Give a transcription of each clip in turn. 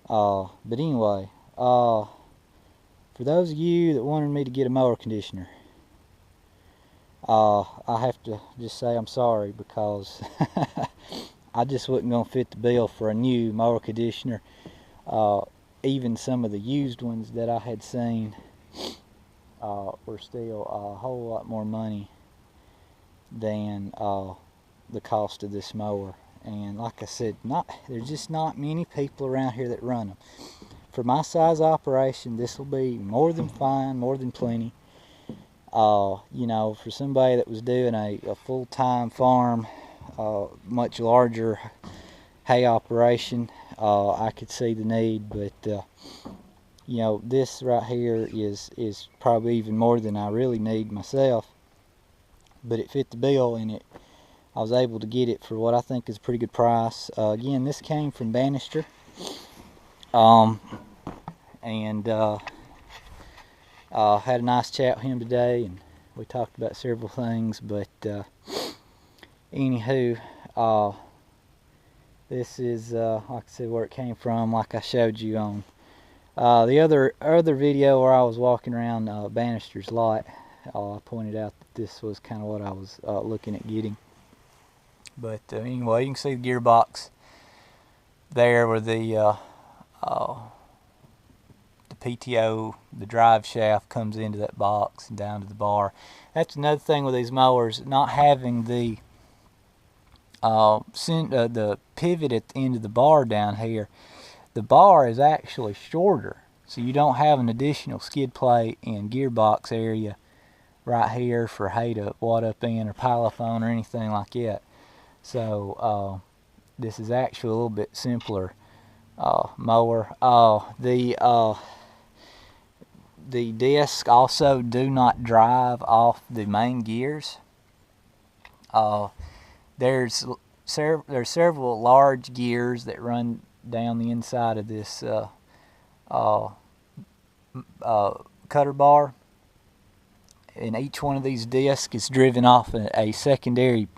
But anyway, for those of you that wanted me to get a mower conditioner, I have to just say I'm sorry, because I just wasn't going to fit the bill for a new mower conditioner. Even some of the used ones that I had seen were still a whole lot more money than the cost of this mower. And like I said, there's just not many people around here that run them. For my size operation, this will be more than fine, more than plenty. You know, for somebody that was doing a full-time farm, much larger hay operation, I could see the need. But you know, this right here is probably even more than I really need myself. But it fit the bill, and I was able to get it for what I think is a pretty good price. Again, this came from Bannister, and had a nice chat with him today, and we talked about several things. But anywho, this is like I said, where it came from, like I showed you on the other video where I was walking around Bannister's lot. I pointed out that this was kind of what I was looking at getting. But anyway, you can see the gearbox there where the PTO, the drive shaft, comes into that box and down to the bar. That's another thing with these mowers, not having the pivot at the end of the bar down here. The bar is actually shorter, so you don't have an additional skid plate and gearbox area right here for hay to wad up in or pile up on or anything like that. So this is actually a little bit simpler mower. The discs also do not drive off the main gears. There's several large gears that run down the inside of this cutter bar, and each one of these discs is driven off a secondary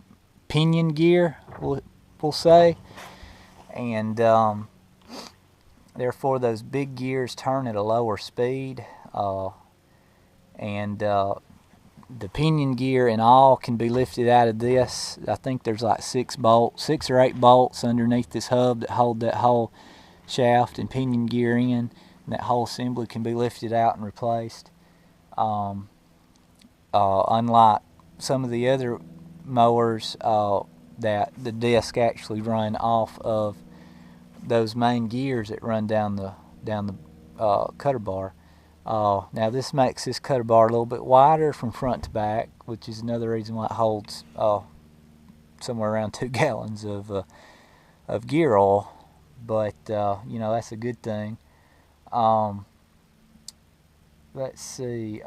pinion gear, we'll say, and therefore those big gears turn at a lower speed, and the pinion gear and all can be lifted out of this. I think there's like 6 or 8 bolts underneath this hub that hold that whole shaft and pinion gear in, and that whole assembly can be lifted out and replaced. Unlike some of the other mowers that the disc actually run off of those main gears that run down the cutter bar. Now this makes this cutter bar a little bit wider from front to back, which is another reason why it holds somewhere around 2 gallons of gear oil. But you know, that's a good thing. Let's see.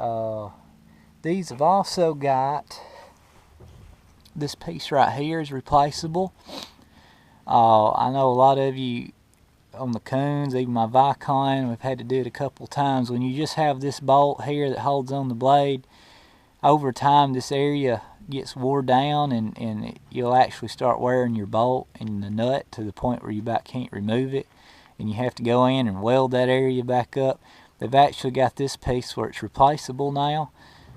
These have also got this piece right here is replaceable. I know a lot of you on the Krones, even my Vicon, we've had to do it a couple times. When you just have this bolt here that holds on the blade, over time this area gets wore down, and you'll actually start wearing your bolt and the nut to the point where you about can't remove it, and you have to go in and weld that area back up. They've actually got this piece where it's replaceable now,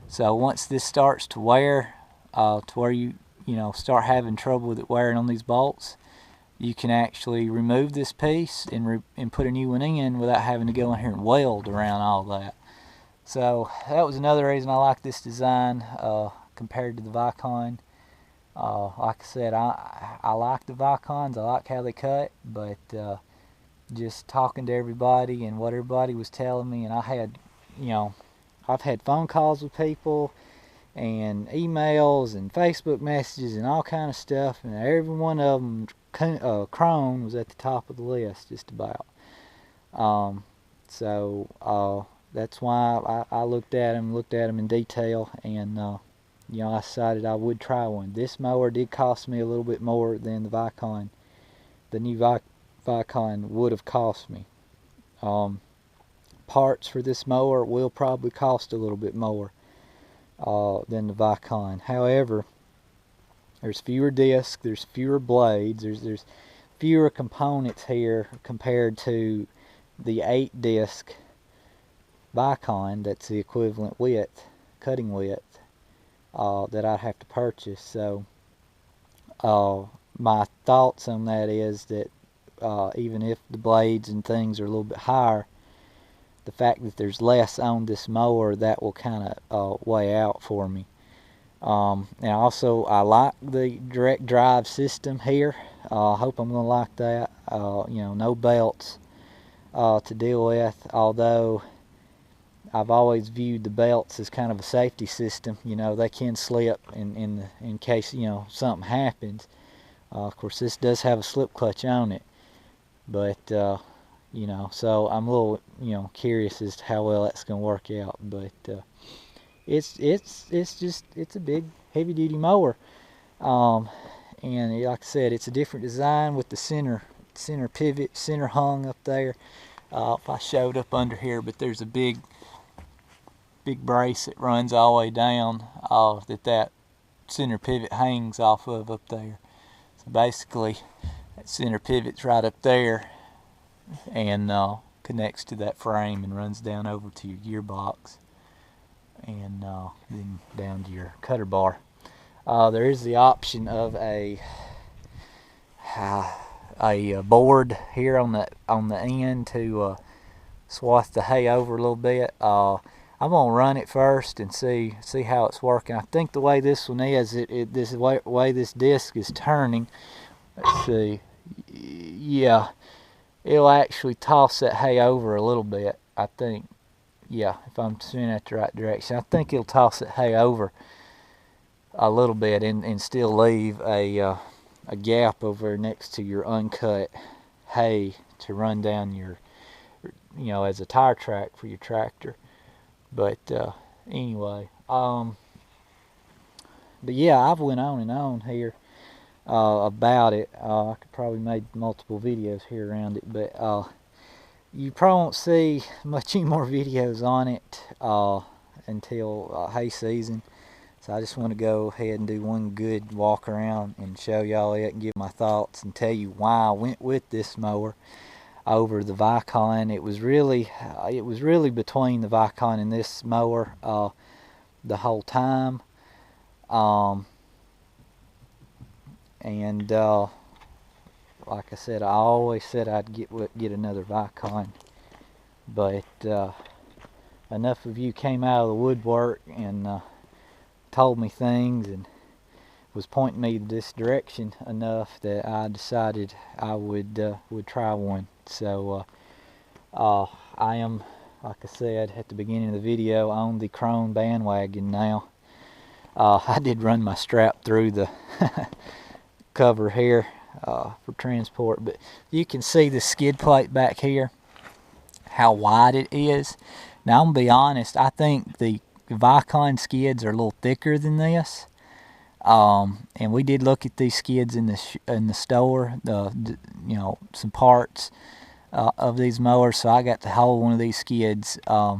so once this starts to wear to where you start having trouble with it wearing on these bolts, you can actually remove this piece and put a new one in without having to go in here and weld around all that. So that was another reason I like this design compared to the Vicon. Like I said, I like the Vicons. I like how they cut, but just talking to everybody and what everybody was telling me, and I've had phone calls with people and emails and Facebook messages and all kind of stuff, and every one of them, Krone was at the top of the list, just about. So that's why I looked at them in detail, and I decided I would try one. This mower did cost me a little bit more than the Vicon. The new Vicon would have cost me. Parts for this mower will probably cost a little bit more than the Vicon. However, there's fewer discs, there's fewer blades, there's fewer components here compared to the 8-disc Vicon that's the equivalent width, cutting width, that I'd have to purchase. So my thoughts on that is that even if the blades and things are a little bit higher, the fact that there's less on this mower, that will kind of weigh out for me. And also, I like the direct drive system here. I hope I'm going to like that. You know, no belts to deal with, although I've always viewed the belts as kind of a safety system. You know, they can slip in case, you know, something happens. Of course, this does have a slip clutch on it, but you know, so I'm a little, you know, curious as to how well that's going to work out. But it's a big heavy duty mower, and like I said, it's a different design with the center pivot, center hung up there. If I showed up under here, but there's a big brace that runs all the way down that center pivot hangs off of up there. So basically, that center pivot's right up there and connects to that frame and runs down over to your gearbox and then down to your cutter bar. There is the option of a board here on the end to swath the hay over a little bit. I'm gonna run it first and see how it's working. I think the way this one is, this way this disc is turning. Let's see. Yeah, it'll actually toss that hay over a little bit. I think. Yeah, if I'm spinning at the right direction, I think it'll toss that hay over a little bit and still leave a gap over next to your uncut hay to run down your, you know, as a tire track for your tractor. But anyway, but yeah, I've went on and on here about it. I could probably make multiple videos here around it, but you probably won't see much any more videos on it until hay season. So I just want to go ahead and do one good walk around and show y'all it and give my thoughts and tell you why I went with this mower over the Vicon. It was really between the Vicon and this mower the whole time. And like I said, I always said I'd get another Vicon, but enough of you came out of the woodwork and told me things and was pointing me this direction enough that I decided I would try one. So I am, like I said at the beginning of the video, on the Krone bandwagon now. I did run my strap through the cover here for transport, but you can see the skid plate back here, how wide it is. Now I'm gonna be honest, I think the Vicon skids are a little thicker than this, and we did look at these skids in the store, you know, some parts of these mowers. So I got to hold one of these skids up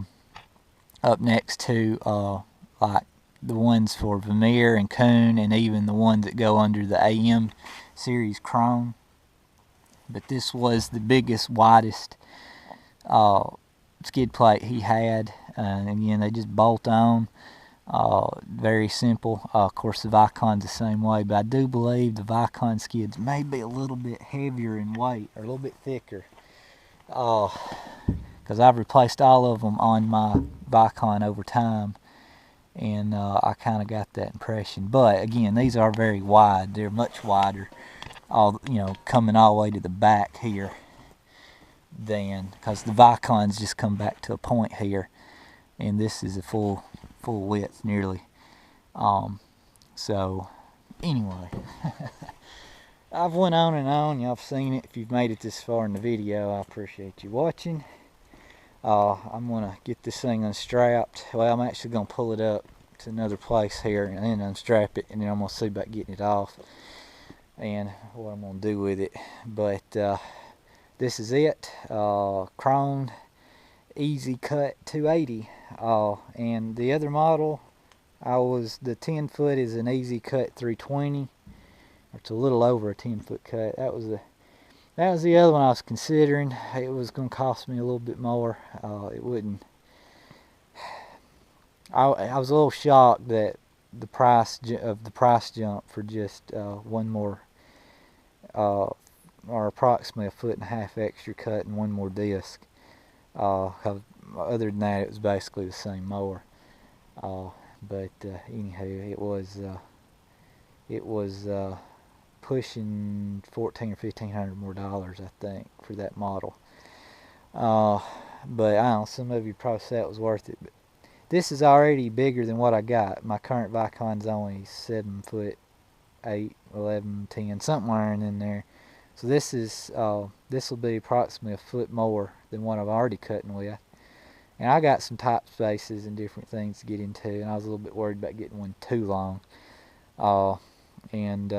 next to like the ones for Vermeer and Kuhn, and even the ones that go under the AM series Krone. But this was the biggest, widest skid plate he had, and again, they just bolt on. Very simple. Of course, the Vicon's the same way, but I do believe the Vicon skids may be a little bit heavier in weight, or a little bit thicker, because I've replaced all of them on my Vicon over time, and I kind of got that impression. But again, these are very wide. They're much wider, you know, coming all the way to the back here, than, because the Vicons just come back to a point here, and this is a full width nearly. So anyway, I've went on and on. Y'all have seen it. If you've made it this far in the video, I appreciate you watching. I'm gonna get this thing unstrapped. Well, I'm actually gonna pull it up to another place here and then unstrap it, and then I'm gonna see about getting it off and what I'm gonna do with it. But this is it. Krone EC280. And the other model, the 10 foot is an EC Cut 320. It's a little over a 10 foot cut. That was That was the other one I was considering. It was going to cost me a little bit more. It wouldn't. I was a little shocked that the price jump for just one more, or approximately a foot and a half extra cut and one more disc. 'Cause other than that, it was basically the same mower. But anywho, it was pushing 14 or 1500 more dollars, I think, for that model. But I don't know, some of you probably say it was worth it. But this is already bigger than what I got. My current Vicon's only 7'8", 11, 10, somewhere in there. So this will be approximately a foot more than what I've already cutting with. And I got some top spaces and different things to get into, and I was a little bit worried about getting one too long, and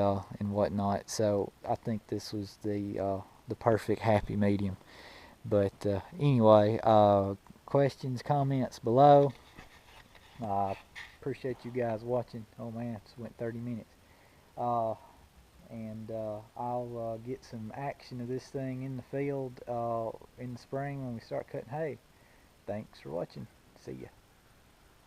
whatnot. So I think this was the perfect happy medium. But anyway, questions, comments below. Appreciate you guys watching. Oh man, it went 30 minutes. And I'll get some action of this thing in the field in the spring when we start cutting hay. Thanks for watching. See ya.